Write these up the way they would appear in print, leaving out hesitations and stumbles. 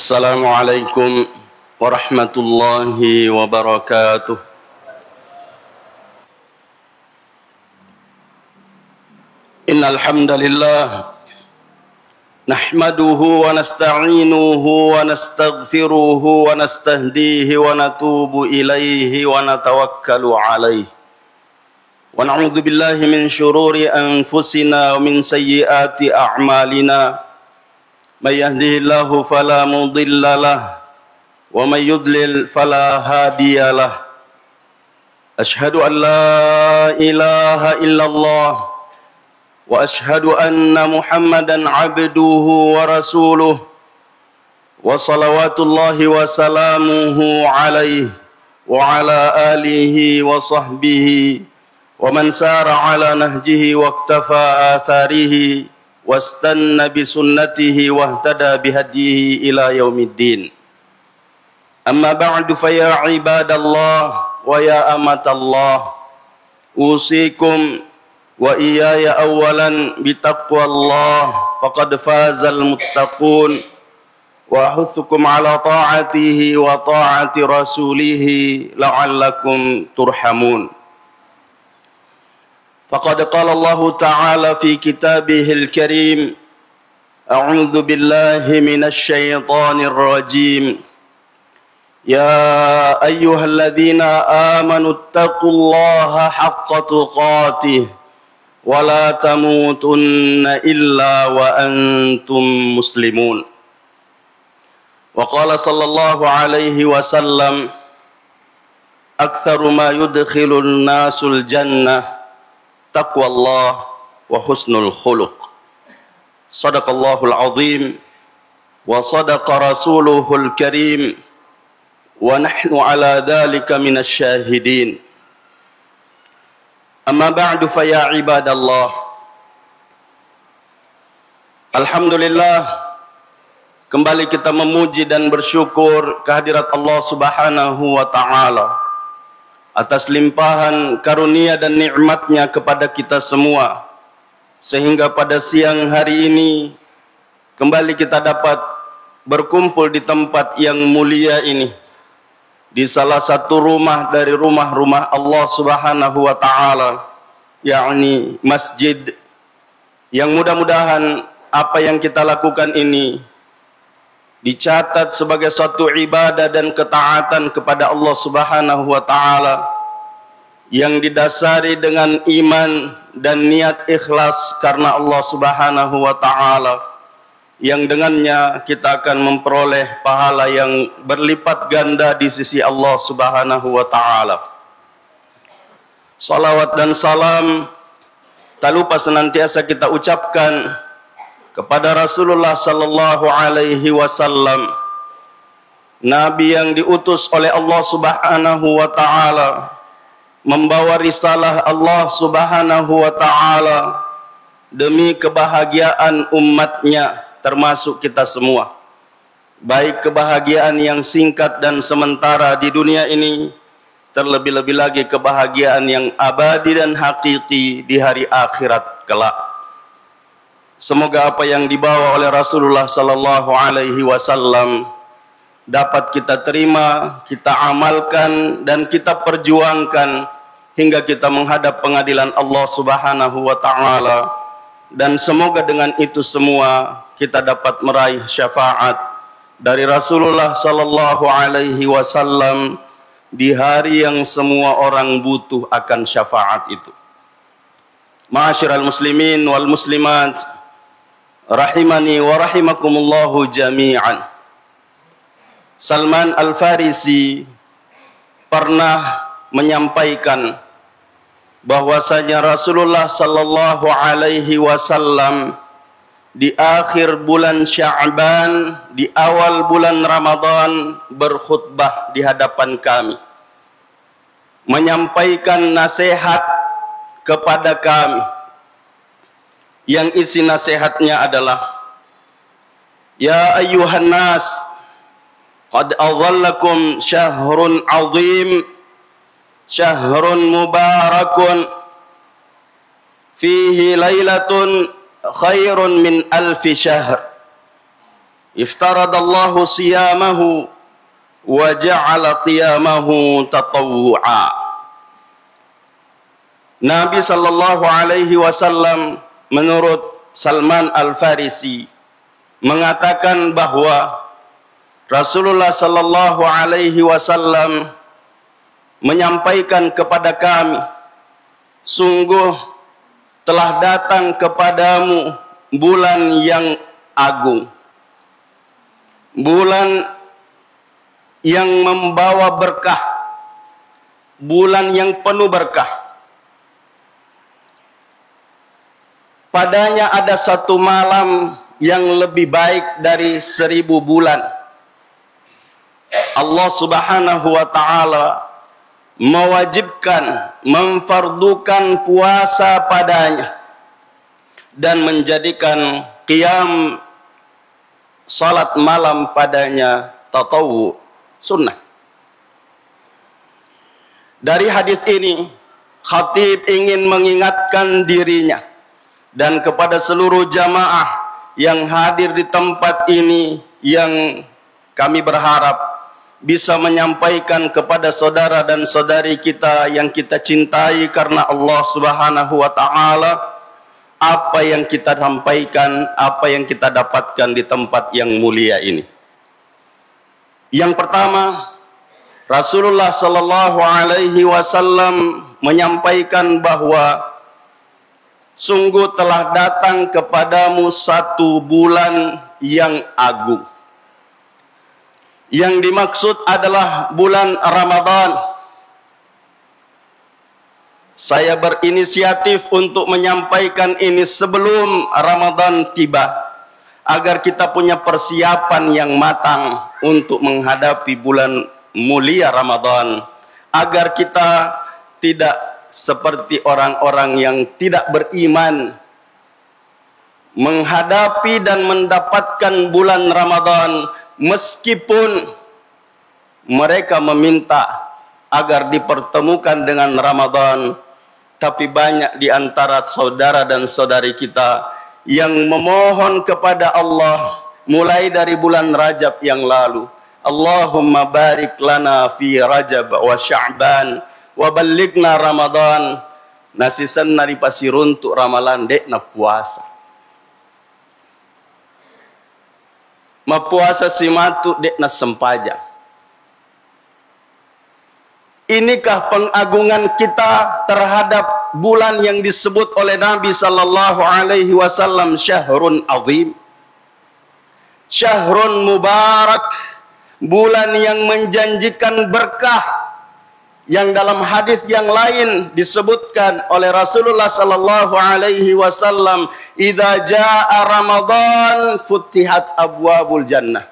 Assalamualaikum warahmatullahi wabarakatuh. Innal hamdalillah nahmaduhu wa nasta'inuhu wa nastaghfiruhu wa nastahdihi wa natubu ilaihi wa natawakkalu alaihi. Wa na'udzu billahi min syururi anfusina wa min sayyiati a'malina. Man yahdihillahu fala mudilla lahu wa man yudlil fala hadiya lahu. Asyhadu an la ilaha illallah wa asyhadu anna Muhammadan abduhu wa rasuluh wa salawatullahi wa salamuhu alaihi wa ala alihi wa sahbihi wa man sara ala nahjihi wa iktafa atharihi wastanna bisunnatihi wahtada bihadihi ila yaumiddin. Amma ba'du fa ya ibadallah wa ya amatallah, usikum wa iyaya awalan bitaqwallah faqad fazal muttaqun wa ahuthukum ala ta'atihi wa ta'ati rasulihi la'allakum turhamun. Faqad qala Allah Ta'ala fi kitabihil karim, a'udzu billahi minasy syaithanir rajim. Ya ayyuhalladzina amanu taqullaha haqqa tuqatih wa la tamutunna illa wa antum muslimun. Wa qala sallallahu alaihi wasallam, aktsaru ma yudkhilun nasul jannah taqwallah wa husnul khuluq. Sadaqallahul azim wa sadaqa rasuluhul karim wa nahnu ala dhalika minasy syahidin. Amma ba'du fa ya ibadallah. Alhamdulillah, kembali kita memuji dan bersyukur kehadirat Allah Subhanahu wa taala atas limpahan karunia dan nikmatnya kepada kita semua, sehingga pada siang hari ini kembali kita dapat berkumpul di tempat yang mulia ini, di salah satu rumah dari rumah-rumah Allah Subhanahu wa taala, yakni masjid, yang mudah-mudahan apa yang kita lakukan ini dicatat sebagai suatu ibadah dan ketaatan kepada Allah Subhanahu wa taala yang didasari dengan iman dan niat ikhlas karena Allah Subhanahu wa taala, yang dengannya kita akan memperoleh pahala yang berlipat ganda di sisi Allah Subhanahu wa taala. Salawat dan salam tak lupa senantiasa kita ucapkan kepada Rasulullah sallallahu alaihi wasallam, nabi yang diutus oleh Allah Subhanahu wa taala membawa risalah Allah Subhanahu wa taala demi kebahagiaan umatnya, termasuk kita semua, baik kebahagiaan yang singkat dan sementara di dunia ini, terlebih-lebih lagi kebahagiaan yang abadi dan hakiki di hari akhirat kelak. Semoga apa yang dibawa oleh Rasulullah sallallahu alaihi wasallam dapat kita terima, kita amalkan dan kita perjuangkan hingga kita menghadap pengadilan Allah Subhanahu wa taala, dan semoga dengan itu semua kita dapat meraih syafaat dari Rasulullah sallallahu alaihi wasallam di hari yang semua orang butuh akan syafaat itu. Ma'asyiral muslimin wal muslimat rahimani wa rahimakumullahu jami'an. Salman Al-Farisi pernah menyampaikan bahwasanya Rasulullah sallallahu alaihi wasallam di akhir bulan Sya'ban, di awal bulan Ramadan, berkhutbah di hadapan kami, menyampaikan nasihat kepada kami, yang isi nasihatnya adalah, ya ayyuhan nas, qad adhallakum syahrun azim, syahrun mubarakun, fihi lailatun khairun min alfi syahr. iftaradallahu siyamahu wa ja'ala qiyamahu tatawwu'a. Nabi sallallahu alaihi wasallam menurut Salman Al-Farisi mengatakan bahwa Rasulullah sallallahu alaihi wasallam menyampaikan kepada kami, sungguh telah datang kepadamu bulan yang agung, bulan yang membawa berkah, bulan yang penuh berkah. Padanya ada satu malam yang lebih baik dari 1000 bulan. Allah subhanahu wa ta'ala mewajibkan, memfardukan puasa padanya dan menjadikan qiyam salat malam padanya tatawwu, sunnah. Dari hadis ini, khatib ingin mengingatkan dirinya dan kepada seluruh jamaah yang hadir di tempat ini, yang kami berharap bisa menyampaikan kepada saudara dan saudari kita yang kita cintai karena Allah subhanahu wa ta'ala apa yang kita sampaikan, apa yang kita dapatkan di tempat yang mulia ini. Yang pertama, Rasulullah sallallahu alaihi wasallam menyampaikan bahwa sungguh telah datang kepadamu satu bulan yang agung. Yang dimaksud adalah bulan Ramadan. Saya berinisiatif untuk menyampaikan ini sebelum Ramadan tiba, agar kita punya persiapan yang matang untuk menghadapi bulan mulia Ramadan, agar kita tidak seperti orang-orang yang tidak beriman menghadapi dan mendapatkan bulan Ramadan meskipun mereka meminta agar dipertemukan dengan Ramadan, tapi banyak di antara saudara dan saudari kita yang memohon kepada Allah mulai dari bulan Rajab yang lalu, Allahumma barik lana fi Rajab wa Sya'ban wa ballighna Ramadan. Nasisan nari pasiruntuk ramalan dek na puasa. Mapuasa si matu dek na sempaja. Inikah pengagungan kita terhadap bulan yang disebut oleh Nabi sallallahu alaihi wasallam syahrun azim, syahrun mubarak, bulan yang menjanjikan berkah, yang dalam hadis yang lain disebutkan oleh Rasulullah sallallahu alaihi wasallam, idza jaa Ramadan futihat abwabul jannah.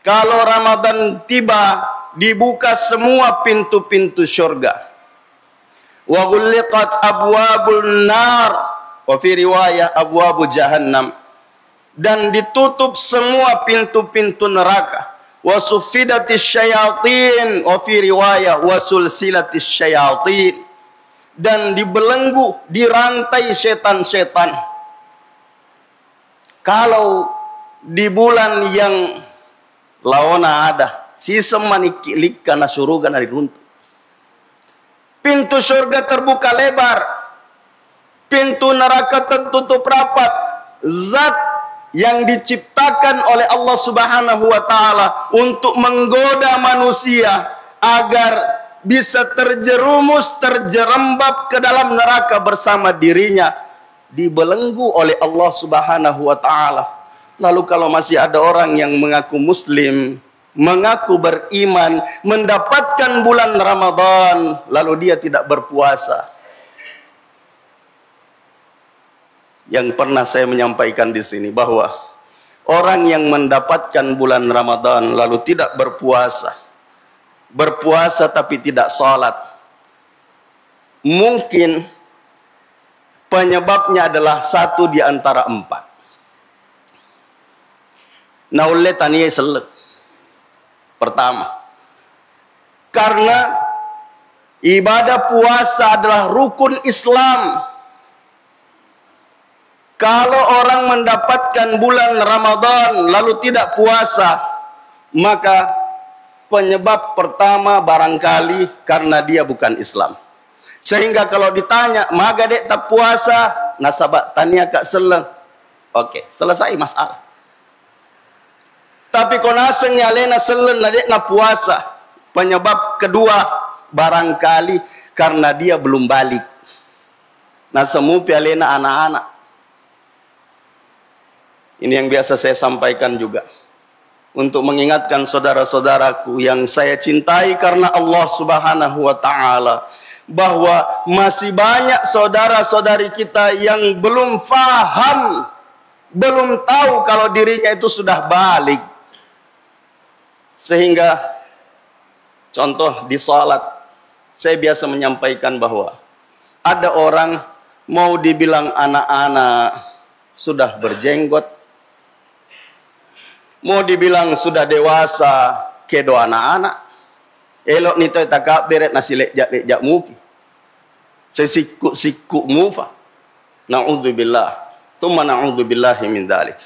Kalau Ramadan tiba, dibuka semua pintu-pintu syurga. Wa ghulliqat abwabul nar, wa fi riwayah abwabul jahannam, dan ditutup semua pintu-pintu neraka. Wa suffidatis syayatin, wa fi riwayah wa sulsilatis syayatin, dan dibelenggu, dirantai setan-setan. Kalau di bulan yang lawana ada sisa manikilik karena surga dari runtuh, pintu surga terbuka lebar, pintu neraka tertutup rapat. Zat yang diciptakan oleh Allah subhanahu wa ta'ala untuk menggoda manusia agar bisa terjerumus, terjerembab ke dalam neraka bersama dirinya, dibelenggu oleh Allah subhanahu wa ta'ala. Lalu kalau masih ada orang yang mengaku muslim, mengaku beriman, mendapatkan bulan Ramadan, lalu dia tidak berpuasa. Yang pernah saya menyampaikan di sini bahwa orang yang mendapatkan bulan Ramadan lalu tidak berpuasa, berpuasa tapi tidak salat, mungkin penyebabnya adalah satu di antara 4. Naulle taniye selek. Pertama, karena ibadah puasa adalah rukun Islam. Kalau orang mendapatkan bulan Ramadan lalu tidak puasa, maka penyebab pertama barangkali karena dia bukan Islam. Sehingga kalau ditanya, maga dek tak puasa, nasabak tanya kak seleng. Oke, selesai masalah. Tapi konaseng nyalena seleng na dek na puasa. Penyebab kedua barangkali karena dia belum balik. Nah semu pialena anak-anak. Ini yang biasa saya sampaikan juga. Untuk mengingatkan saudara-saudaraku yang saya cintai karena Allah Subhanahu wa ta'ala. Bahwa masih banyak saudara-saudari kita yang belum faham. Belum tahu kalau dirinya itu sudah balik. Sehingga contoh di salat, saya biasa menyampaikan bahwa ada orang mau dibilang anak-anak sudah berjenggot, mau dibilang sudah dewasa, kedo anak-anak. Elok nito takak beret nasi lejak muki. Sesikuk mufa. Na'udzubillah. Tsumma na'udzubillahi min dzalik.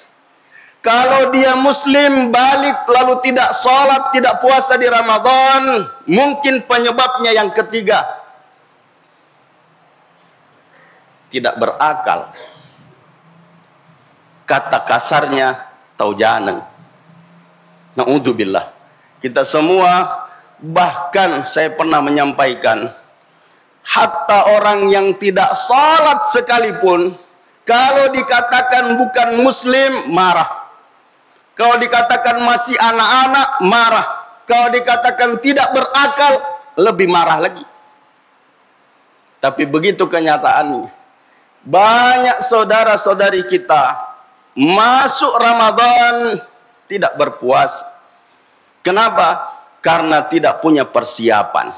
Kalau dia muslim balik lalu tidak sholat, tidak puasa di Ramadan, mungkin penyebabnya yang ketiga. Tidak berakal. Kata kasarnya taujaneng. Na'udzubillah. Kita semua, bahkan saya pernah menyampaikan, hatta orang yang tidak sholat sekalipun, kalau dikatakan bukan muslim, marah. Kalau dikatakan masih anak-anak, marah. Kalau dikatakan tidak berakal, lebih marah lagi. Tapi begitu kenyataannya. Banyak saudara-saudari kita masuk Ramadan tidak berpuasa. Kenapa? Karena tidak punya persiapan.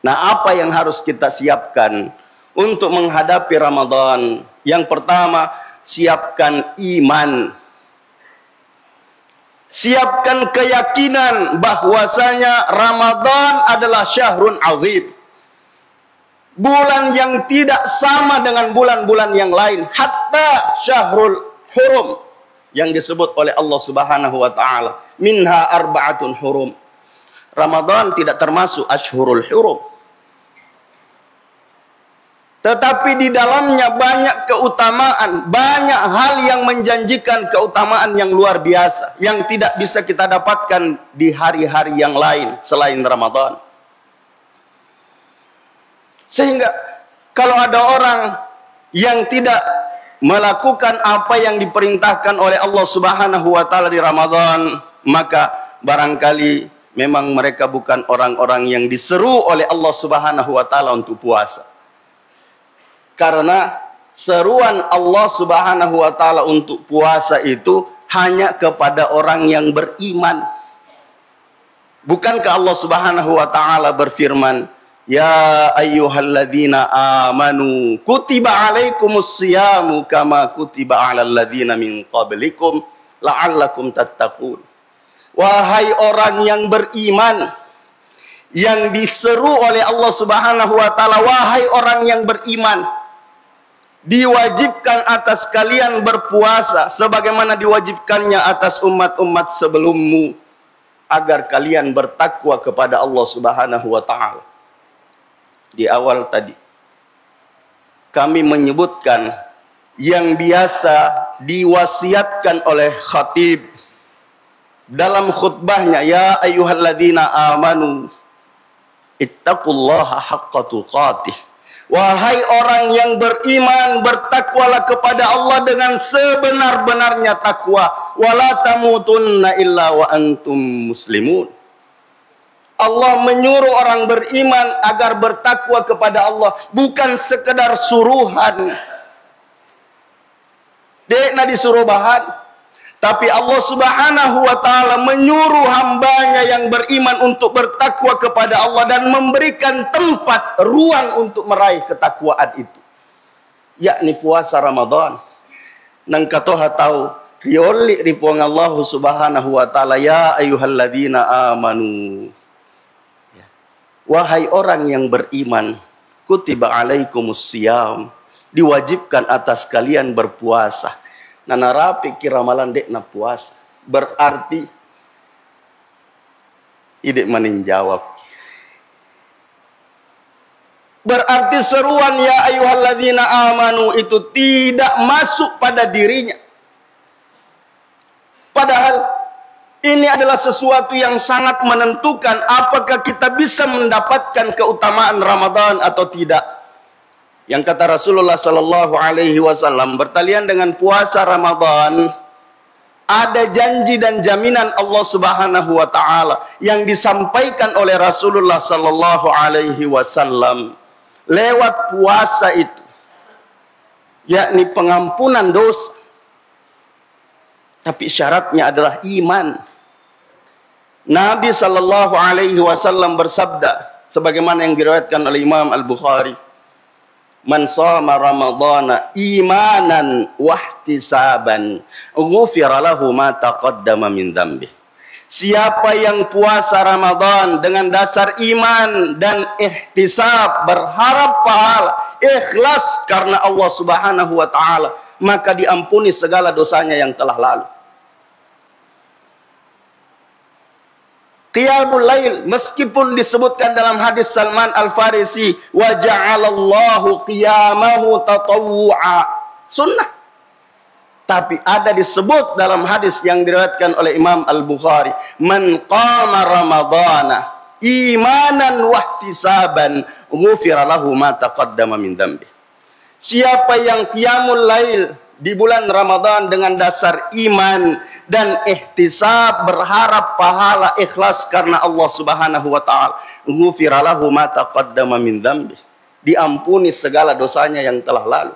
Nah, apa yang harus kita siapkan untuk menghadapi Ramadan? Yang pertama, siapkan iman. Siapkan keyakinan bahwasanya Ramadan adalah syahrun azim. Bulan yang tidak sama dengan bulan-bulan yang lain. Hatta syahrul hurum. Yang disebut oleh Allah Subhanahu wa ta'ala. Minha arba'atun hurum. Ramadan tidak termasuk ashhurul hurum. Tetapi di dalamnya banyak keutamaan, banyak hal yang menjanjikan keutamaan yang luar biasa, yang tidak bisa kita dapatkan di hari-hari yang lain selain Ramadan. Sehingga kalau ada orang yang tidak melakukan apa yang diperintahkan oleh Allah Subhanahu wa ta'ala di Ramadan, maka barangkali memang mereka bukan orang-orang yang diseru oleh Allah Subhanahu wa ta'ala untuk puasa. Karena seruan Allah Subhanahu wa ta'ala untuk puasa itu hanya kepada orang yang beriman. Bukankah Allah Subhanahu wa ta'ala berfirman, ya ayyuhalladzina amanu kutiba alaikumus siyamu kama kutiba alal ladzina min qablikum la'allakum tattaqun. Wahai orang yang beriman, yang diseru oleh Allah Subhanahu wa ta'ala, wahai orang yang beriman, diwajibkan atas kalian berpuasa sebagaimana diwajibkannya atas umat-umat sebelummu, agar kalian bertakwa kepada Allah Subhanahu wa ta'ala. Di awal tadi kami menyebutkan yang biasa diwasiatkan oleh khatib dalam khutbahnya, ya ayyuhalladzina amanu ittaqullaha haqqa tuqatih. Wahai orang yang beriman, bertakwalah kepada Allah dengan sebenar-benarnya takwa. Wala tamutunna illa wa antum muslimun. Allah menyuruh orang beriman agar bertakwa kepada Allah, bukan sekedar suruhan. Dekna disuruh bahan. Tapi Allah Subhanahu wa ta'ala menyuruh hambanya yang beriman untuk bertakwa kepada Allah dan memberikan tempat, ruang untuk meraih ketakwaan itu, yakni puasa Ramadan. Nang katoha tahu rioli ripuang Allah Subhanahu wa ta'ala, ya ayyuhalladzina amanu, wahai orang yang beriman, kutiba alaikumus siyam, diwajibkan atas kalian berpuasa. Nah, narapi kira ramalan dek na puasa. Berarti idek meninjawab. Berarti seruan ya ayyuhalladzina amanu itu tidak masuk pada dirinya. Padahal ini adalah sesuatu yang sangat menentukan apakah kita bisa mendapatkan keutamaan Ramadan atau tidak. Yang kata Rasulullah sallallahu alaihi wasallam, bertalian dengan puasa Ramadan ada janji dan jaminan Allah Subhanahu wa taala yang disampaikan oleh Rasulullah sallallahu alaihi wasallam lewat puasa itu, yakni pengampunan dosa. Tapi syaratnya adalah iman. Nabi sallallahu alaihi wasallam bersabda sebagaimana yang diriwayatkan oleh Imam Al-Bukhari, "Man shama Ramadhana imanan wahtisaban, ghufira lahu ma taqaddama min dzambi." Siapa yang puasa Ramadan dengan dasar iman dan ihtisab, berharap pahala, ikhlas karena Allah Subhanahu wa taala, maka diampuni segala dosanya yang telah lalu. Qiyamul Lail meskipun disebutkan dalam hadis Salman Al-Farisi, wa ja'alallahu qiyamahu tatawwu'a, sunnah. Tapi ada disebut dalam hadis yang diriwayatkan oleh Imam Al-Bukhari, man qama ramadhana imanan wahtisaban ghufira lahu ma taqaddama min dzambi. Siapa yang qiyamul lail di bulan Ramadan dengan dasar iman dan ihtisab, berharap pahala, ikhlas karena Allah Subhanahu wa taala, ghufira lahu ma taqaddama min dzambi, diampuni segala dosanya yang telah lalu.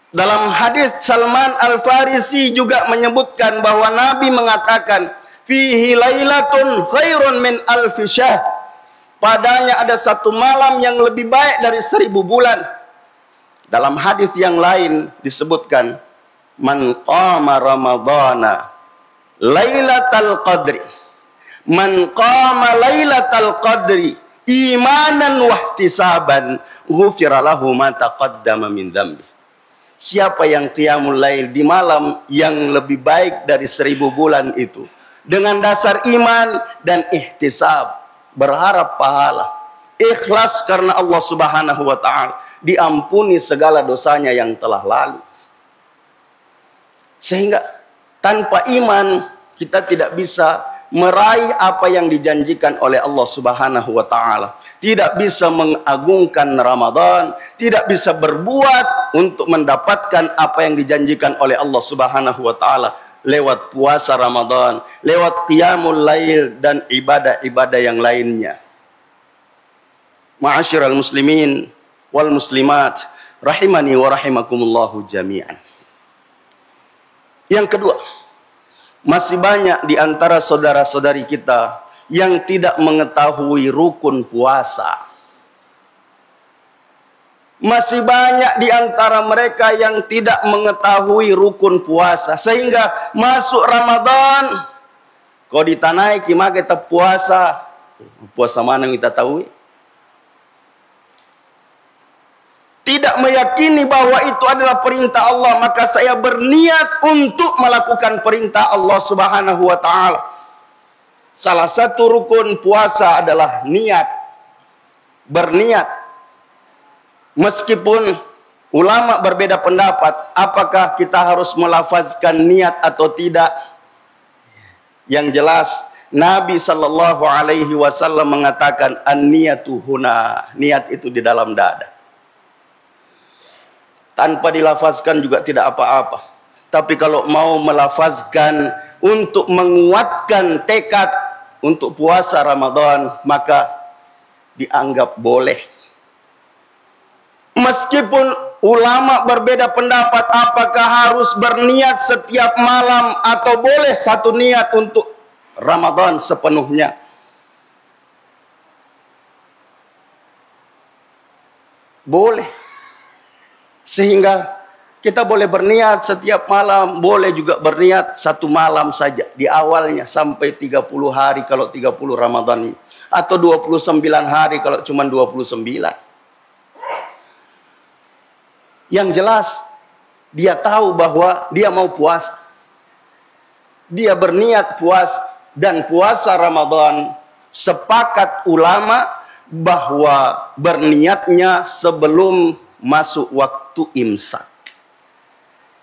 Dalam hadis Salman Al-Farisi juga menyebutkan bahwa Nabi mengatakan, fihi lailatun khairun min alfi syahr, padanya ada satu malam yang lebih baik dari 1000 bulan. Dalam hadis yang lain disebutkan, man qama ramadhana lailatal qadri, man qama lailatal qadri imanan wahtisaban ghufira lahu ma taqaddama min dzambi. Siapa yang qiyamul lail di malam yang lebih baik dari 1000 bulan itu dengan dasar iman dan ihtisab, berharap pahala, ikhlas karena Allah Subhanahu wa taala, diampuni segala dosanya yang telah lalu. Sehingga tanpa iman kita tidak bisa meraih apa yang dijanjikan oleh Allah Subhanahu wa taala. Tidak bisa mengagungkan Ramadan, tidak bisa berbuat untuk mendapatkan apa yang dijanjikan oleh Allah Subhanahu wa taala lewat puasa Ramadan, lewat qiyamul lail dan ibadah-ibadah yang lainnya. Ma'asyiral muslimin wal muslimat rahimani wa rahimakumullahu jami'an. Yang kedua, masih banyak di antara saudara-saudari kita yang tidak mengetahui rukun puasa. Masih banyak di antara mereka yang tidak mengetahui rukun puasa. Sehingga masuk Ramadan, kau ditanai kima kita puasa. Puasa mana yang kita tahu? Tidak meyakini bahwa itu adalah perintah Allah, maka saya berniat untuk melakukan perintah Allah Subhanahu wa taala. Salah satu rukun puasa adalah niat. Berniat. Meskipun ulama berbeda pendapat apakah kita harus melafazkan niat atau tidak. Yang jelas Nabi sallallahu alaihi wasallam mengatakan an-niyatu huna, niat itu di dalam dada. Tanpa dilafazkan juga tidak apa-apa. Tapi kalau mau melafazkan untuk menguatkan tekad untuk puasa Ramadan, maka dianggap boleh. Meskipun ulama berbeda pendapat apakah harus berniat setiap malam atau boleh satu niat untuk Ramadan sepenuhnya. Boleh. Sehingga kita boleh berniat setiap malam, boleh juga berniat satu malam saja di awalnya sampai 30 hari kalau 30 Ramadan, atau 29 hari kalau cuma 29. Yang jelas, dia tahu bahwa dia mau puasa. Dia berniat puasa. Dan puasa Ramadan, sepakat ulama bahwa berniatnya sebelum masuk waktu imsak.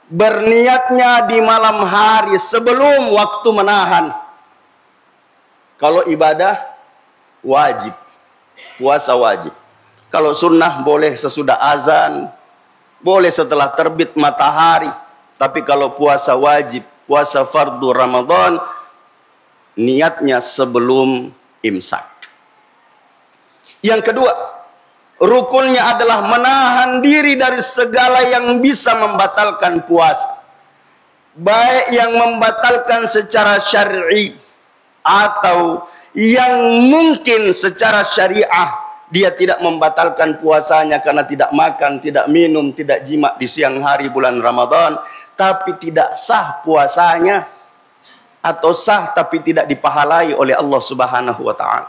Berniatnya di malam hari sebelum waktu menahan. Kalau ibadah, wajib. Puasa wajib. Kalau sunnah boleh sesudah azan, boleh setelah terbit matahari. Tapi kalau puasa wajib, puasa fardu Ramadan, niatnya sebelum imsak. Yang kedua, rukunnya adalah menahan diri dari segala yang bisa membatalkan puasa. Baik yang membatalkan secara syar'i atau yang mungkin secara syariah dia tidak membatalkan puasanya karena tidak makan, tidak minum, tidak jima di siang hari bulan Ramadan, tapi tidak sah puasanya, atau sah tapi tidak dipahalai oleh Allah Subhanahu wa taala.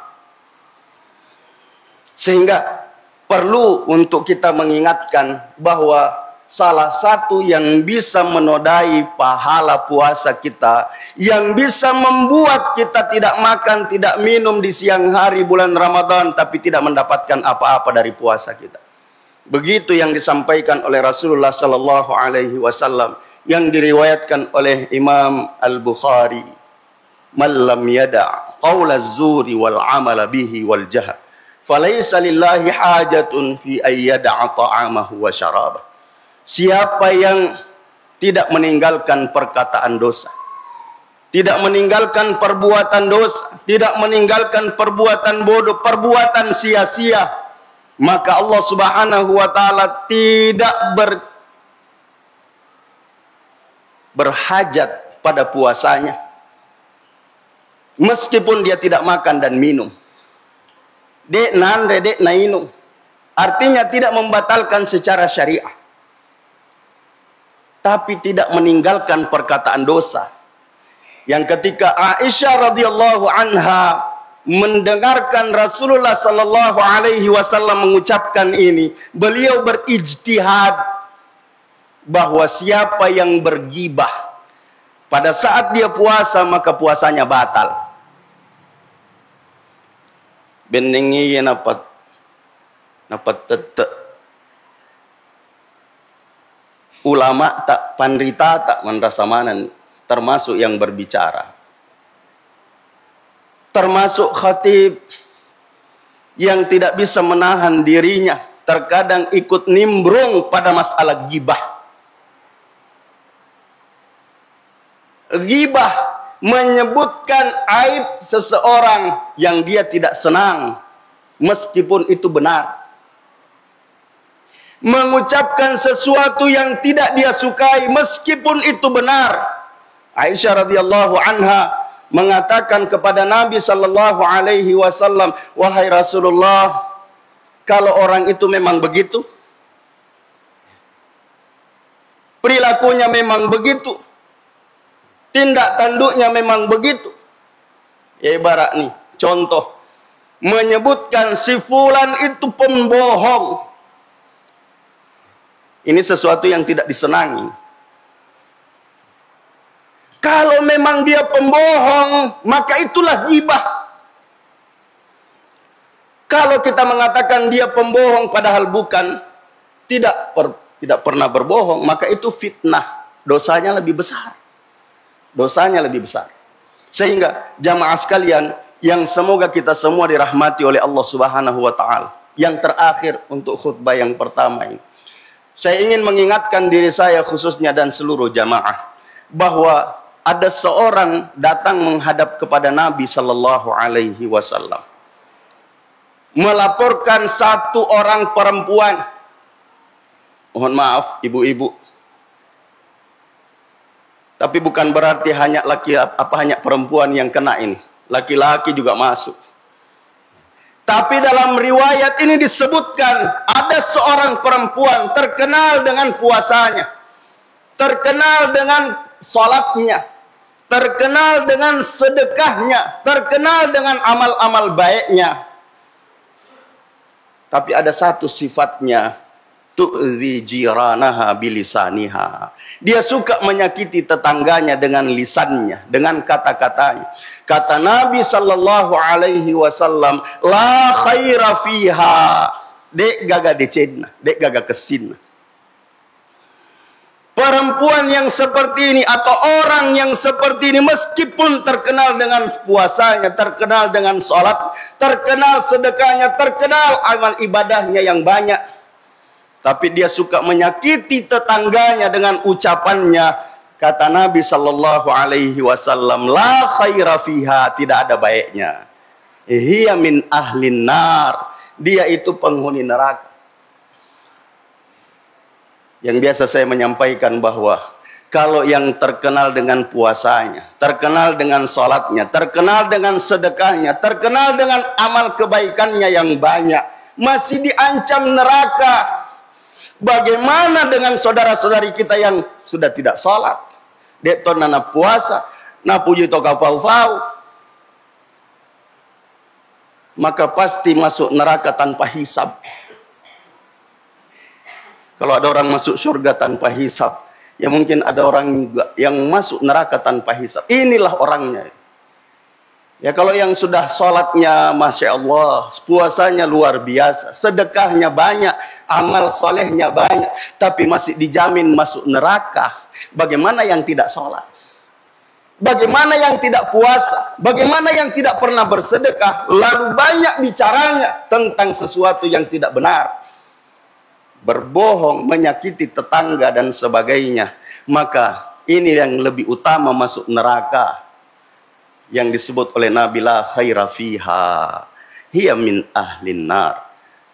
Sehingga perlu untuk kita mengingatkan bahwa salah satu yang bisa menodai pahala puasa kita, yang bisa membuat kita tidak makan, tidak minum di siang hari bulan Ramadan, tapi tidak mendapatkan apa-apa dari puasa kita. Begitu yang disampaikan oleh Rasulullah sallallahu alaihi wasallam, yang diriwayatkan oleh Imam Al-Bukhari, "Man lam yada' qaula az-zuri wal 'amala bihi wal jahl, falaysa lillahi hajatun fi ay yada'a ta'amahu wa syarabah." Siapa yang tidak meninggalkan perkataan dosa, tidak meninggalkan perbuatan dosa, tidak meninggalkan perbuatan bodoh, perbuatan sia-sia, maka Allah Subhanahu wa taala tidak berhajat pada puasanya, meskipun dia tidak makan dan minum. Dek nan redek nainu, artinya tidak membatalkan secara syariah, tapi tidak meninggalkan perkataan dosa. Yang ketika Aisyah radhiyallahu anha mendengarkan Rasulullah sallallahu alaihi wasallam mengucapkan ini, beliau berijtihad bahwa siapa yang bergibah pada saat dia puasa, maka puasanya batal. Benengi ya napat tete. Ulama tak pandrita tak manrasamanan, termasuk yang berbicara, termasuk khatib yang tidak bisa menahan dirinya, terkadang ikut nimbrung pada masalah gibah. Ghibah menyebutkan aib seseorang yang dia tidak senang, meskipun itu benar. Mengucapkan sesuatu yang tidak dia sukai, meskipun itu benar. Aisyah radhiyallahu anha mengatakan kepada Nabi sallallahu alaihi wasallam, "Wahai Rasulullah, kalau orang itu memang begitu, perilakunya memang begitu, tindak tanduknya memang begitu." Ya ibarat nih, contoh, menyebutkan si fulan itu pembohong. Ini sesuatu yang tidak disenangi. Kalau memang dia pembohong, maka itulah ghibah. Kalau kita mengatakan dia pembohong padahal bukan, tidak pernah berbohong, maka itu fitnah. Dosanya lebih besar. Dosanya lebih besar. Sehingga jamaah sekalian, yang semoga kita semua dirahmati oleh Allah Subhanahu wa taala. Yang terakhir untuk khutbah yang pertama ini, saya ingin mengingatkan diri saya khususnya dan seluruh jamaah bahwa ada seorang datang menghadap kepada Nabi sallallahu alaihi wasallam, melaporkan satu orang perempuan. Mohon maaf ibu-ibu, tapi bukan berarti hanya hanya perempuan yang kena ini. Laki-laki juga masuk. Tapi dalam riwayat ini disebutkan ada seorang perempuan terkenal dengan puasanya, terkenal dengan salatnya, terkenal dengan sedekahnya, terkenal dengan amal-amal baiknya. Tapi ada satu sifatnya tu'zi jiranaha bilisaniha. Dia suka menyakiti tetangganya dengan lisannya, dengan kata-katanya. Kata Nabi sallallahu alaihi wasallam, la khaira fiha. Dek gaga decena, dek gaga kesina. Perempuan yang seperti ini atau orang yang seperti ini, meskipun terkenal dengan puasanya, terkenal dengan sholat, terkenal sedekahnya, terkenal amal ibadahnya yang banyak, tapi dia suka menyakiti tetangganya dengan ucapannya. Kata Nabi sallallahu alaihi wasallam, la khaira fiha, tidak ada baiknya. Hiya min ahlin nar, dia itu penghuni neraka. Yang biasa saya menyampaikan bahwa kalau yang terkenal dengan puasanya, terkenal dengan sholatnya, terkenal dengan sedekahnya, terkenal dengan amal kebaikannya yang banyak, masih diancam neraka, bagaimana dengan saudara-saudari kita yang sudah tidak sholat? Dek to nana puasa, na puji to kapau-pau, maka pasti masuk neraka tanpa hisab. Kalau ada orang masuk surga tanpa hisab, ya mungkin ada orang juga yang masuk neraka tanpa hisab. Inilah orangnya. Ya kalau yang sudah sholatnya Masya Allah, puasanya luar biasa, sedekahnya banyak, amal solehnya banyak, tapi masih dijamin masuk neraka. Bagaimana yang tidak sholat? Bagaimana yang tidak puasa? Bagaimana yang tidak pernah bersedekah? Lalu banyak bicaranya tentang sesuatu yang tidak benar, berbohong, menyakiti tetangga dan sebagainya, maka ini yang lebih utama masuk neraka, yang disebut oleh Nabi, la khaira fiha hiya min ahlin nar.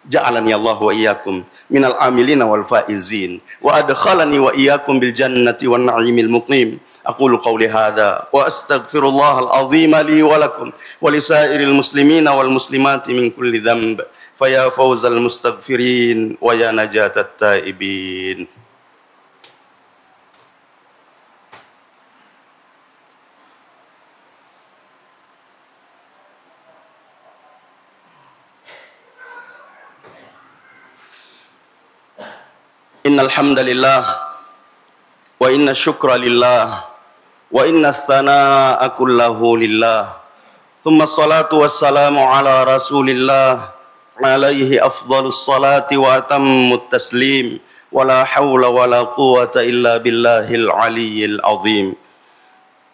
Ja'alani Allah wa iyyakum minal amilina wal faizin wa adkhalani wa iyyakum bil jannati wan na'imil muqim. Aqulu qawli hadha wa astaghfirullahal azim li wa lakum wa lisairil muslimina wal muslimati min kulli dhanb. Faya fawzal mustaghfirin wa ya najatat taibin. Innal hamdalillah wa inna syukra lillah wa inna tsanaa'a kullahu lillah. Tsumma ssalatu wassalamu ala Rasulillah alaihi afdhalus salati wa atammut taslim wa la hawla wa la quwwata illa billahil aliyyil azim.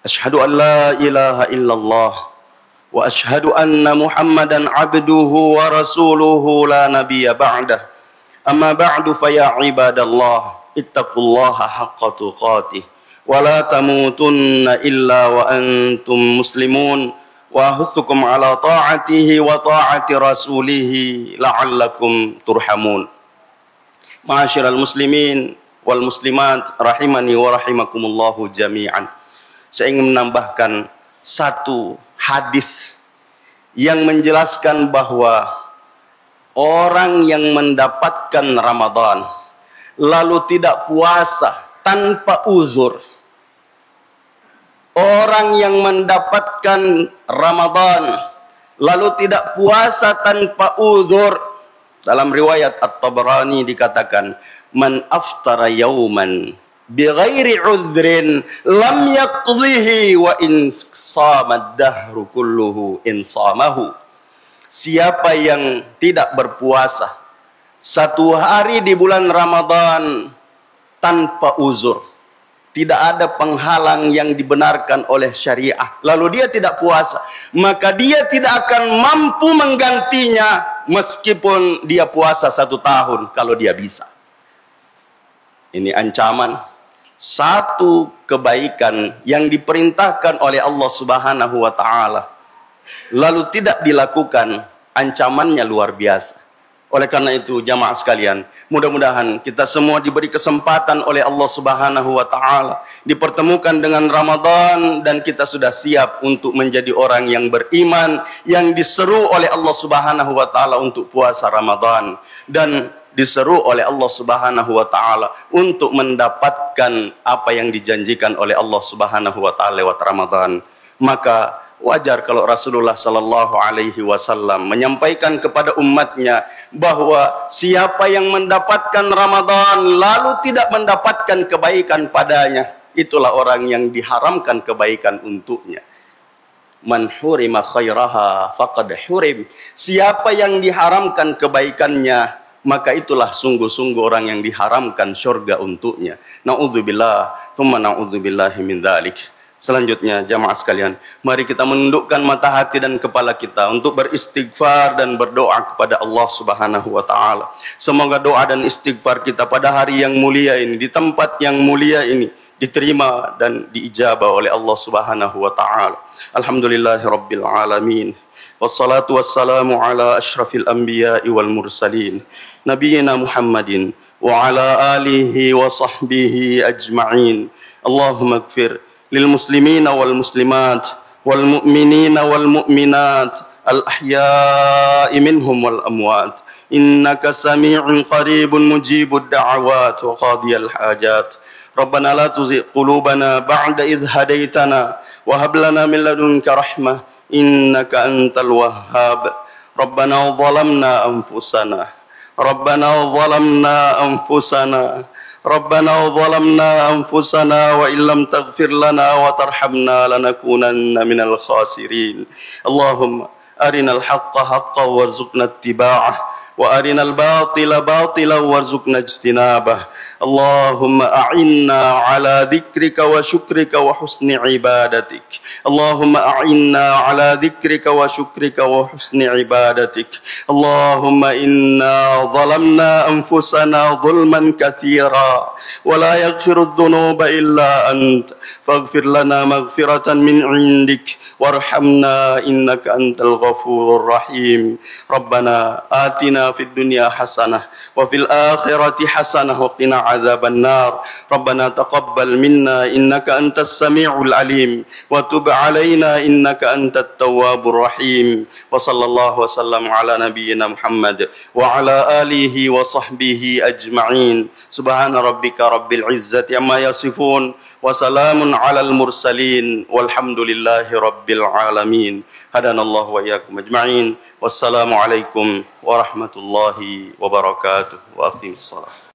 Asyhadu an la ilaha illallah wa asyhadu anna Muhammadan abduhu wa rasuluhu la nabiyya ba'dah. Amma ba'du fa ya ibadallah ittaqullaha haqqa tuqatih wa la tamutunna illa wa antum muslimun wa ahuthukum ala ta'atihi wa ta'ati rasulihi la'allakum turhamun. Ma'asyiral muslimin wal muslimat rahimani wa rahimakumullahu jami'an. Saya ingin menambahkan satu hadis yang menjelaskan bahwa orang yang mendapatkan Ramadan lalu tidak puasa tanpa uzur, orang yang mendapatkan Ramadan lalu tidak puasa tanpa uzur, dalam riwayat At-Tabrani dikatakan, man aftara yauman bighairi udhrin lam yaqdhihi wa in sama ad-dahru kulluhu in samahu. Siapa yang tidak berpuasa satu hari di bulan Ramadan tanpa uzur, tidak ada penghalang yang dibenarkan oleh syariah, lalu dia tidak puasa, maka dia tidak akan mampu menggantinya meskipun dia puasa 1 tahun kalau dia bisa. Ini ancaman, satu kebaikan yang diperintahkan oleh Allah Subhanahu wa ta'ala lalu tidak dilakukan, ancamannya luar biasa. Oleh karena itu jamaah sekalian, mudah-mudahan kita semua diberi kesempatan oleh Allah Subhanahu wa ta'ala, dipertemukan dengan Ramadan, dan kita sudah siap untuk menjadi orang yang beriman, yang diseru oleh Allah Subhanahu wa ta'ala untuk puasa Ramadan, dan diseru oleh Allah Subhanahu wa ta'ala untuk mendapatkan apa yang dijanjikan oleh Allah Subhanahu wa ta'ala lewat Ramadan. Maka wajar kalau Rasulullah sallallahu alaihi wasallam menyampaikan kepada umatnya bahwa siapa yang mendapatkan Ramadan lalu tidak mendapatkan kebaikan padanya, itulah orang yang diharamkan kebaikan untuknya. Man hurima khairaha faqad hurim. Siapa yang diharamkan kebaikannya, maka itulah sungguh-sungguh orang yang diharamkan syurga untuknya. Na'udzubillah, thumma na'udzubillahi min dzalik. Selanjutnya, jamaah sekalian, mari kita menundukkan mata hati dan kepala kita untuk beristighfar dan berdoa kepada Allah Subhanahu wa taala. Semoga doa dan istighfar kita pada hari yang mulia ini, di tempat yang mulia ini, diterima dan diijabah oleh Allah Subhanahu wa taala. Alhamdulillahirabbil alamin. Wassalatu wassalamu ala asyrafil anbiya'i wal mursalin, nabiyyina Muhammadin wa ala alihi wa sahbihi ajma'in. Allahumma ighfir للمسلمين والمسلمات والمؤمنين والمؤمنات الأحياء منهم والأموات إنك سميع قريب مجيب الدعوات وقاضي الحاجات. ربنا لا تزغ قلوبنا بعد إذ هديتنا وهب لنا من لدنك رحمة إنك أنت الوهاب. ربنا ظلمنا أنفسنا وإن لم تغفر لنا وترحمنا لنكونن من الخاسرين. اللهم أرنا الحق حقا وارزقنا اتباعه وأرنا الباطل باطلا وارزقنا اجتنابه. اللهم أعنا على ذكرك وشكرك وحسن عبادتك. اللهم أعنا على ذكرك وشكرك وحسن عبادتك. اللهم إنا ظلمنا أنفسنا ظلما كثيرا ولا يغفر الذنوب إلا أنت فاغفر لنا مغفرة من عندك وارحمنا إنك أنت الغفور الرحيم. ربنا آتنا في الدنيا حسنة وفي الآخرة حسنة وقنا عذاب النار. ربنا تقبل منا إنك أنت السميع العليم وتب علينا إنك أنت التواب الرحيم. وصلى الله وسلم على نبينا محمد وعلى آله وصحبه أجمعين. سبحان ربك رب العزة عما يصفون وسلام على المرسلين والحمد لله رب العالمين. هدانا الله وإياكم أجمعين. والسلام عليكم ورحمة الله وبركاته. وأقيم الصلاة.